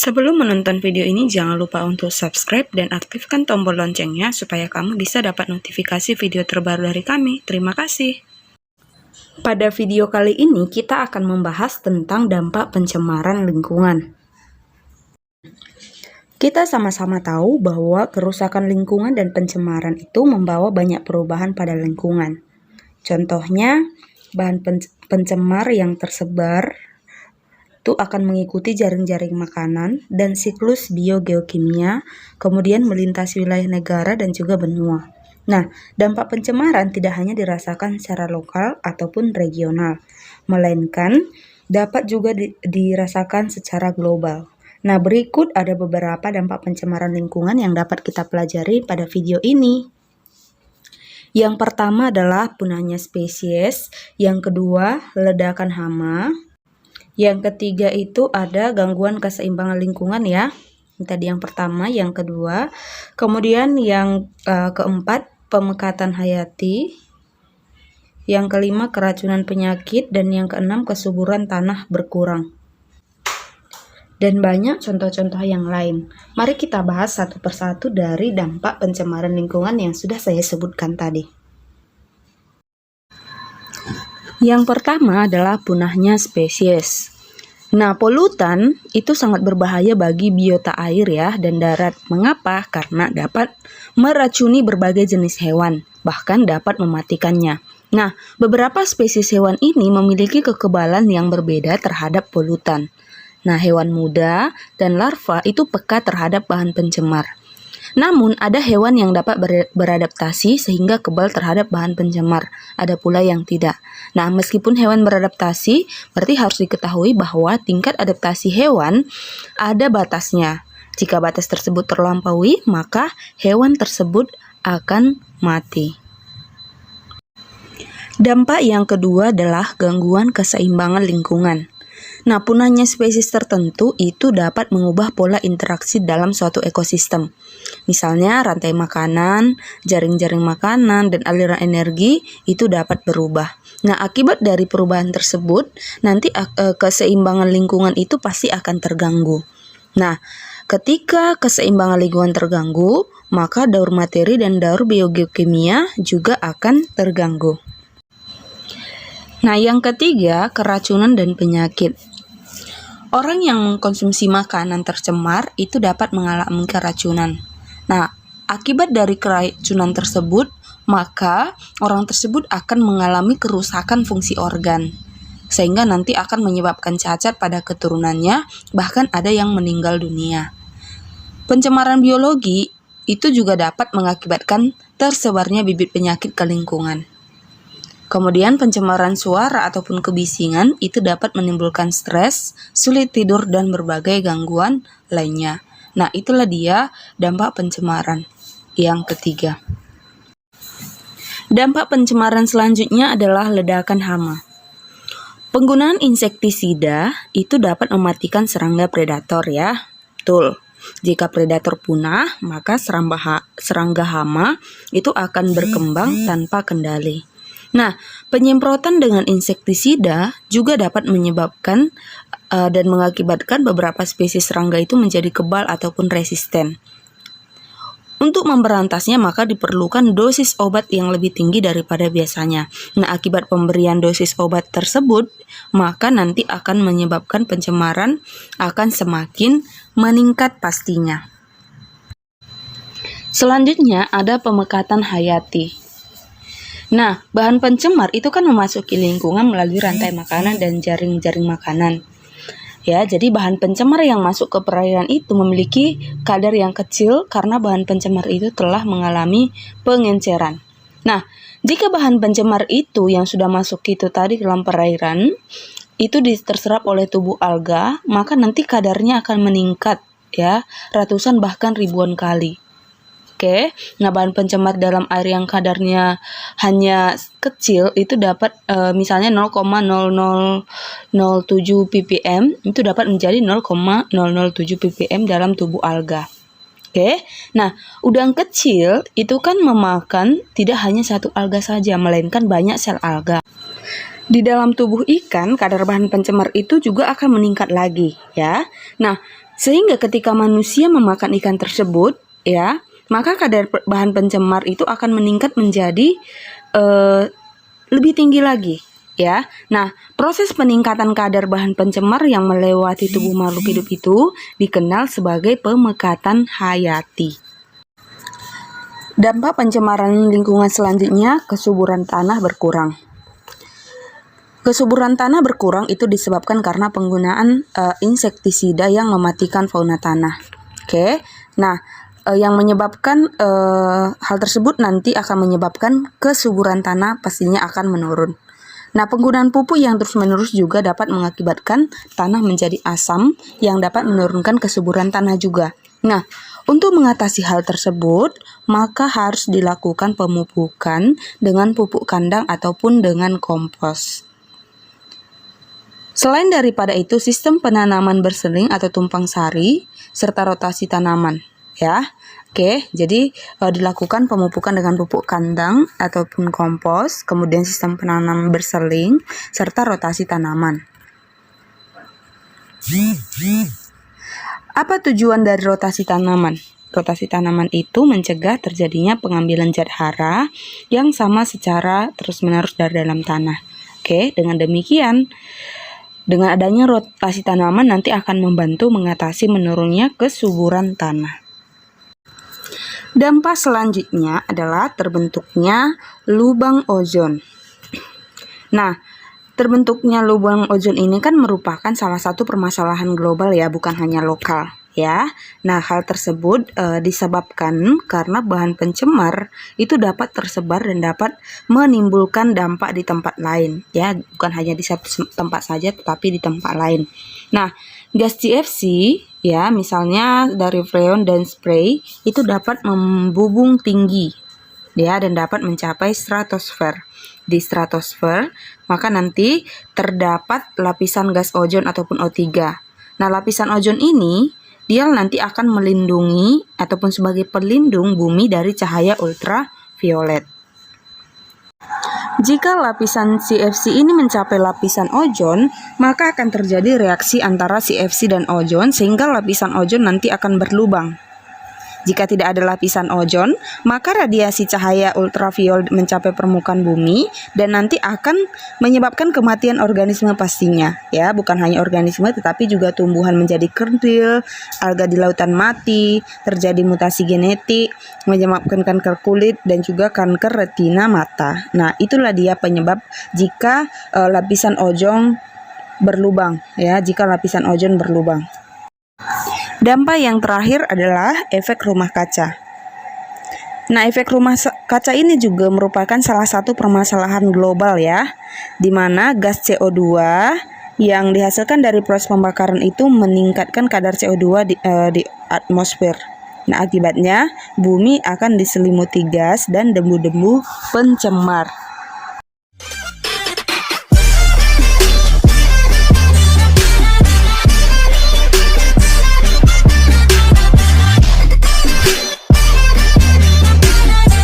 Sebelum menonton video ini, jangan lupa untuk subscribe dan aktifkan tombol loncengnya supaya kamu bisa dapat notifikasi video terbaru dari kami. Terima kasih. Pada video kali ini, kita akan membahas tentang dampak pencemaran lingkungan. Kita sama-sama tahu bahwa kerusakan lingkungan dan pencemaran itu membawa banyak perubahan pada lingkungan. Contohnya, bahan pencemar yang tersebar itu akan mengikuti jaring-jaring makanan dan siklus biogeokimia, kemudian melintasi wilayah negara dan juga benua. Nah, dampak pencemaran tidak hanya dirasakan secara lokal ataupun regional, melainkan dapat juga dirasakan secara global. Nah, berikut ada beberapa dampak pencemaran lingkungan yang dapat kita pelajari pada video ini. Yang pertama adalah punahnya spesies, yang kedua ledakan hama, yang ketiga itu ada gangguan keseimbangan lingkungan ya. Tadi yang pertama, yang kedua. Kemudian yang keempat, pemekatan hayati. Yang kelima, keracunan penyakit. Dan yang keenam, kesuburan tanah berkurang. Dan banyak contoh-contoh yang lain. Mari kita bahas satu persatu dari dampak pencemaran lingkungan yang sudah saya sebutkan tadi. Yang pertama adalah punahnya spesies. Nah, polutan itu sangat berbahaya bagi biota air ya dan darat. Mengapa? Karena dapat meracuni berbagai jenis hewan, bahkan dapat mematikannya. Nah, beberapa spesies hewan ini memiliki kekebalan yang berbeda terhadap polutan. Nah, hewan muda dan larva itu peka terhadap bahan pencemar. Namun, ada hewan yang dapat beradaptasi sehingga kebal terhadap bahan pencemar. Ada pula yang tidak. Nah, meskipun hewan beradaptasi, berarti harus diketahui bahwa tingkat adaptasi hewan ada batasnya. Jika batas tersebut terlampaui, maka hewan tersebut akan mati. Dampak yang kedua adalah gangguan keseimbangan lingkungan. Nah, punahnya spesies tertentu itu dapat mengubah pola interaksi dalam suatu ekosistem. Misalnya, rantai makanan, jaring-jaring makanan, dan aliran energi itu dapat berubah. Nah, akibat dari perubahan tersebut, nanti keseimbangan lingkungan itu pasti akan terganggu. Nah, ketika keseimbangan lingkungan terganggu, maka daur materi dan daur biogeokimia juga akan terganggu. Nah, yang ketiga, keracunan dan penyakit. Orang yang mengkonsumsi makanan tercemar itu dapat mengalami keracunan. Nah, akibat dari keracunan tersebut, maka orang tersebut akan mengalami kerusakan fungsi organ, sehingga nanti akan menyebabkan cacat pada keturunannya, bahkan ada yang meninggal dunia. Pencemaran biologi itu juga dapat mengakibatkan tersebarnya bibit penyakit ke lingkungan. Kemudian pencemaran suara ataupun kebisingan itu dapat menimbulkan stres, sulit tidur, dan berbagai gangguan lainnya. Nah, itulah dia dampak pencemaran yang ketiga. Dampak pencemaran selanjutnya adalah ledakan hama. Penggunaan insektisida itu dapat mematikan serangga predator ya. Betul. Jika predator punah, maka serangga hama itu akan berkembang tanpa kendali. Nah, penyemprotan dengan insektisida juga dapat menyebabkan dan mengakibatkan beberapa spesies serangga itu menjadi kebal ataupun resisten. Untuk memberantasnya, maka diperlukan dosis obat yang lebih tinggi daripada biasanya. Nah, akibat pemberian dosis obat tersebut, maka nanti akan menyebabkan pencemaran akan semakin meningkat pastinya. Selanjutnya ada pemekatan hayati. Nah, bahan pencemar itu kan memasuki lingkungan melalui rantai makanan dan jaring-jaring makanan. Ya, jadi bahan pencemar yang masuk ke perairan itu memiliki kadar yang kecil karena bahan pencemar itu telah mengalami pengenceran. Nah, jika bahan pencemar itu yang sudah masuk itu tadi ke dalam perairan itu terserap oleh tubuh alga, maka nanti kadarnya akan meningkat ya, ratusan bahkan ribuan kali. Oke, nah bahan pencemar dalam air yang kadarnya hanya kecil itu dapat misalnya 0,0007 ppm itu dapat menjadi 0,007 ppm dalam tubuh alga. Oke, nah udang kecil itu kan memakan tidak hanya satu alga saja, melainkan banyak sel alga. Di dalam tubuh ikan, kadar bahan pencemar itu juga akan meningkat lagi ya. Nah, Sehingga ketika manusia memakan ikan tersebut, ya, maka kadar bahan pencemar itu akan meningkat menjadi lebih tinggi lagi, ya. Nah, proses peningkatan kadar bahan pencemar yang melewati tubuh makhluk hidup itu dikenal sebagai pemekatan hayati. Dampak pencemaran lingkungan selanjutnya, kesuburan tanah berkurang. Kesuburan tanah berkurang itu disebabkan karena penggunaan insektisida yang mematikan fauna tanah. Oke. Nah, yang menyebabkan hal tersebut nanti akan menyebabkan kesuburan tanah pastinya akan menurun. Nah, penggunaan pupuk yang terus-menerus juga dapat mengakibatkan tanah menjadi asam yang dapat menurunkan kesuburan tanah juga. Nah, untuk mengatasi hal tersebut, maka harus dilakukan pemupukan dengan pupuk kandang ataupun dengan kompos. Selain daripada itu, sistem penanaman berseling atau tumpang sari serta rotasi tanaman, ya. Oke, jadi dilakukan pemupukan dengan pupuk kandang ataupun kompos, kemudian sistem penanaman berseling serta rotasi tanaman. Apa tujuan dari rotasi tanaman? Rotasi tanaman itu mencegah terjadinya pengambilan zat hara yang sama secara terus-menerus dari dalam tanah. Oke, dengan demikian, dengan adanya rotasi tanaman nanti akan membantu mengatasi menurunnya kesuburan tanah. Dampak selanjutnya adalah terbentuknya lubang ozon. Nah, terbentuknya lubang ozon ini kan merupakan salah satu permasalahan global ya, bukan hanya lokal. Ya, nah hal tersebut disebabkan karena bahan pencemar itu dapat tersebar dan dapat menimbulkan dampak di tempat lain, ya, bukan hanya di satu tempat saja, tetapi di tempat lain. Nah, gas CFC, ya, misalnya dari freon dan spray itu dapat membubung tinggi, ya, dan dapat mencapai stratosfer. Di stratosfer, maka nanti terdapat lapisan gas ozon ataupun O3. Nah, lapisan ozon ini dia nanti akan melindungi ataupun sebagai pelindung bumi dari cahaya ultraviolet. Jika lapisan CFC ini mencapai lapisan ozon, maka akan terjadi reaksi antara CFC dan ozon sehingga lapisan ozon nanti akan berlubang. Jika tidak ada lapisan ozon, maka radiasi cahaya ultraviolet mencapai permukaan bumi dan nanti akan menyebabkan kematian organisme pastinya, ya, bukan hanya organisme tetapi juga tumbuhan menjadi kerdil, alga di lautan mati, terjadi mutasi genetik, menyebabkan kanker kulit dan juga kanker retina mata. Nah, itulah dia penyebab jika lapisan ozon berlubang, ya, jika lapisan ozon berlubang. Dampak yang terakhir adalah efek rumah kaca. Nah, efek rumah kaca ini juga merupakan salah satu permasalahan global ya, di mana gas CO2 yang dihasilkan dari proses pembakaran itu meningkatkan kadar CO2 di atmosfer. Nah, akibatnya bumi akan diselimuti gas dan debu-debu pencemar.